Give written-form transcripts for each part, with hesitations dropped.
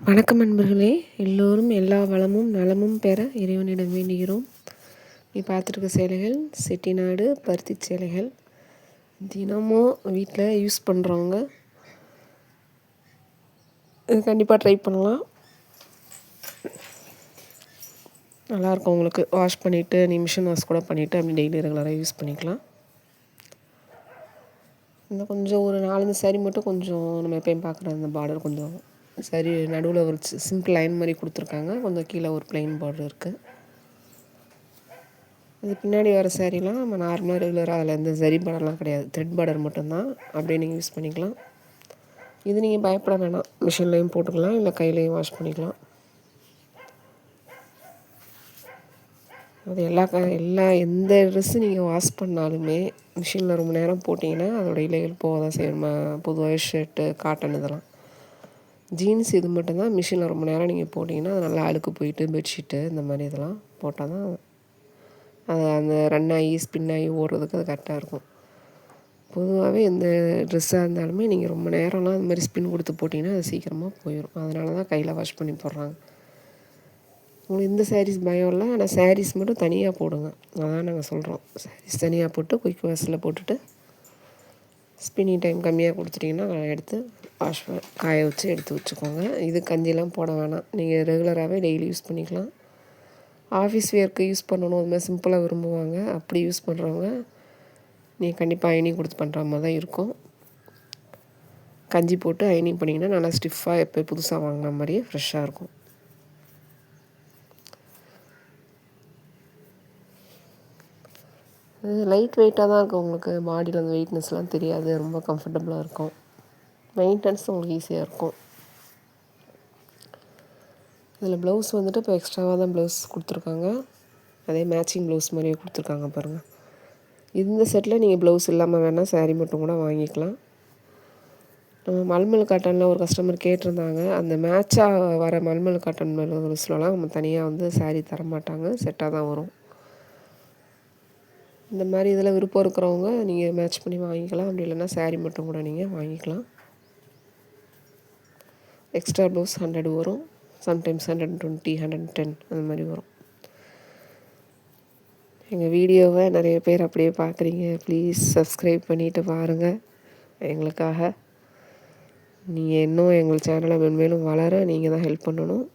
வணக்கம் நண்பர்களே, எல்லோரும் எல்லா வளமும் நலமும் பெற இறைவனிடம் வேண்டுகிறோம். நீ பார்த்துருக்க சேலைகள் செட்டிநாடு பருத்தி சேலைகள். தினமும் வீட்டில் யூஸ் பண்ணுறவங்க இது கண்டிப்பாக ட்ரை பண்ணலாம். நல்லாயிருக்கும். உங்களுக்கு வாஷ் பண்ணிவிட்டு மிஷின் வாஷ் கூட பண்ணிவிட்டு அப்படி டெய்லி ரெகுலராக யூஸ் பண்ணிக்கலாம். இன்னும் கொஞ்சம் ஒரு 4-5 சாரீ மட்டும் கொஞ்சம் நம்ம எப்பயும் பார்க்குற அந்த பார்டர் கொஞ்சம் சரி நடுவில் ஒரு சிம்பிள் லைன் மாதிரி கொடுத்துருக்காங்க. கொஞ்சம் கீழே ஒரு ப்ளைன் பார்டர் இருக்குது. இது பின்னாடி வர சாரீலாம் நம்ம நார்மலாக ரெகுலராக அதில் எந்த ஜரி பார்டர்லாம் கிடையாது, த்ரெட் பார்டர் மட்டும்தான். அப்படியே நீங்கள் யூஸ் பண்ணிக்கலாம். இது நீங்கள் பயப்பட வேணாம், மிஷின்லேயும் போட்டுக்கலாம், இல்லை கையிலையும் வாஷ் பண்ணிக்கலாம். அது எல்லா எந்த ட்ரெஸ்ஸு நீங்கள் வாஷ் பண்ணாலுமே மிஷினில் ரொம்ப நேரம் போட்டிங்கன்னா அதோட இலைகள் போக தான் செய்யும். பொதுவாக ஷர்ட்டு காட்டன் இதெல்லாம். ஜீன்ஸ் இது மட்டும்தான் மிஷினில் ரொம்ப நேரம் நீங்கள் போட்டிங்கன்னா அது நல்லா அழுக்கு போயிட்டு பெட்ஷீட்டு இந்த மாதிரி இதெல்லாம் போட்டால் தான் அது அந்த ரன் ஆகி ஸ்பின் ஆகி ஓடுறதுக்கு அது கரெக்டாக இருக்கும். பொதுவாகவே எந்த ட்ரெஸ்ஸாக இருந்தாலுமே நீங்கள் ரொம்ப நேரம்லாம் அந்த மாதிரி ஸ்பின் கொடுத்து போட்டிங்கன்னா அது சீக்கிரமாக போயிடும். அதனால தான் கையில் வாஷ் பண்ணி போடுறாங்க. உங்களுக்கு இந்த சாரீஸ் பயம் இல்லை, ஆனால் சாரீஸ் மட்டும் தனியாக போடுங்க. அதான் நாங்கள் சொல்கிறோம். சாரீஸ் தனியாக போட்டு குயிக் வாஷில் போட்டுட்டு ஸ்பின்னிங் டைம் கம்மியாக கொடுத்துட்டிங்கன்னா எடுத்து வாஷ் காய வச்சு எடுத்து வச்சுக்கோங்க. இது கஞ்சிலாம் போட வேணாம், நீங்கள் ரெகுலராகவே டெய்லி யூஸ் பண்ணிக்கலாம். ஆஃபீஸ் வேர்க்கு யூஸ் பண்ணணும், அது மாதிரி சிம்பிளாக விரும்புவாங்க. அப்படி யூஸ் பண்ணுறவங்க நீங்கள் கண்டிப்பாக அயனிங் கொடுத்து பண்ணுற மாதிரி தான் இருக்கும். கஞ்சி போட்டு அயனிங் பண்ணிங்கன்னா நல்லா ஸ்டிஃபாக எப்போ புதுசாக வாங்கின மாதிரியே ஃப்ரெஷ்ஷாக இருக்கும். இது லைட் வெயிட்டாக தான் இருக்கும். உங்களுக்கு பாடியில் அந்த வெயிட்னஸ்லாம் தெரியாது, ரொம்ப கம்ஃபர்டபுளாக இருக்கும். மெயின்டெனன்ஸ் உங்களுக்கு ஈஸியாக இருக்கும். இதில் ப்ளவுஸ் வந்துட்டு இப்போ எக்ஸ்ட்ராவாக தான் ப்ளவுஸ் கொடுத்துருக்காங்க. அதே மேட்சிங் ப்ளவுஸ் மாதிரியே கொடுத்துருக்காங்க பாருங்கள். இந்த செட்டில் நீங்கள் ப்ளவுஸ் இல்லாமல் வேணால் சாரீ மட்டும் கூட வாங்கிக்கலாம். மல்மல் காட்டனில் ஒரு கஸ்டமர் கேட்டிருந்தாங்க. அந்த மேட்சாக வர மல்மல் காட்டன் ப்ளவுஸ்லலாம் நம்ம தனியாக வந்து சாரீ தரமாட்டாங்க, செட்டாக தான் வரும். இந்த மாதிரி இதில் விருப்பம் இருக்கிறவங்க நீங்கள் மேட்ச் பண்ணி வாங்கிக்கலாம். அப்படி இல்லைன்னா சாரீ மட்டும் கூட நீங்கள் வாங்கிக்கலாம். எக்ஸ்ட்ரா ப்ளவுஸ் 100 வரும், சம்டைம்ஸ் 120, 110 அந்த மாதிரி வரும். எங்கள் வீடியோவை நிறைய பேர் அப்படியே பார்க்குறீங்க. ப்ளீஸ் சப்ஸ்கிரைப் பண்ணிவிட்டு பாருங்கள் எங்களுக்காக. நீங்கள் இன்னும் எங்கள் சேனலை மென்மேலும் வளர நீங்கள் தான் ஹெல்ப் பண்ணணும்.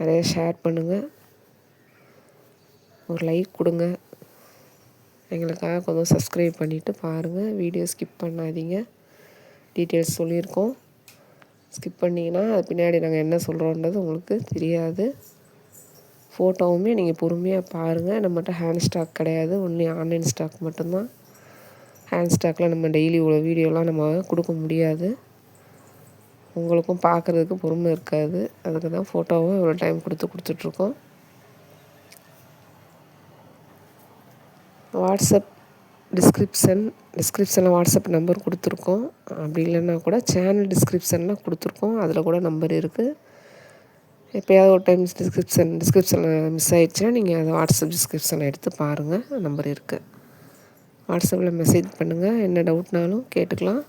நிறைய ஷேர் பண்ணுங்கள், ஒரு லைக் கொடுங்க. எங்களுக்காக கொஞ்சம் சப்ஸ்கிரைப் பண்ணிவிட்டு பாருங்கள். வீடியோ ஸ்கிப் பண்ணாதீங்க. டீட்டெயில்ஸ் சொல்லியிருக்கோம். ஸ்கிப் பண்ணிங்கன்னா அது பின்னாடி நாங்கள் என்ன சொல்கிறோன்றது உங்களுக்கு தெரியாது. ஃபோட்டோவுமே நீங்கள் பொறுமையாக பாருங்கள். நம்மகிட்ட ஹேண்ட் ஸ்டாக் கிடையாது, ஒன்லி ஆன்லைன் ஸ்டாக் மட்டும்தான். ஹேண்ட் ஸ்டாக்கில் நம்ம டெய்லி இவ்வளோ வீடியோலாம் நம்ம கொடுக்க முடியாது. உங்களுக்கும் பார்க்குறதுக்கு பொறுமை இருக்காது. அதுக்கு தான் ஃபோட்டோவும் இவ்வளோ டைம் கொடுத்துட்ருக்கோம். வாட்ஸ்அப் டிஸ்கிரிப்ஷனில் வாட்ஸ்அப் நம்பர் கொடுத்துருக்கோம். அப்படி இல்லைன்னா கூட சேனல் டிஸ்கிரிப்ஷனில் கொடுத்துருக்கோம், அதில் கூட நம்பர் இருக்குது. எப்போயாவது ஒரு டைம் டிஸ்கிரிப்ஷனில் மிஸ் ஆகிடுச்சுன்னா நீங்கள் அதை வாட்ஸ்அப் டிஸ்கிரிப்ஷனில் எடுத்து பாருங்கள், நம்பர் இருக்குது. வாட்ஸ்அப்பில் மெசேஜ் பண்ணுங்கள், என்ன டவுட்னாலும் கேட்டுக்கலாம்.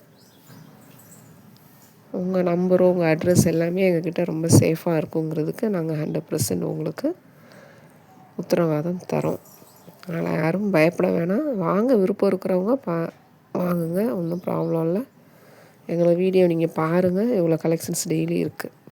உங்கள் நம்பரும் உங்கள் அட்ரஸ் எல்லாமே எங்கள்கிட்ட ரொம்ப சேஃபாக இருக்குங்கிறதுக்கு நாங்கள் 100% உங்களுக்கு உத்தரவாதம் தரோம். அதனால் யாரும் பயப்பட வேணாம். வாங்க, விருப்பம் இருக்கிறவங்க வாங்குங்க, ஒன்றும் ப்ராப்ளம் இல்லை. எங்களை வீடியோ நீங்கள் பாருங்கள், இவ்வளோ கலெக்ஷன்ஸ் டெய்லி இருக்குது.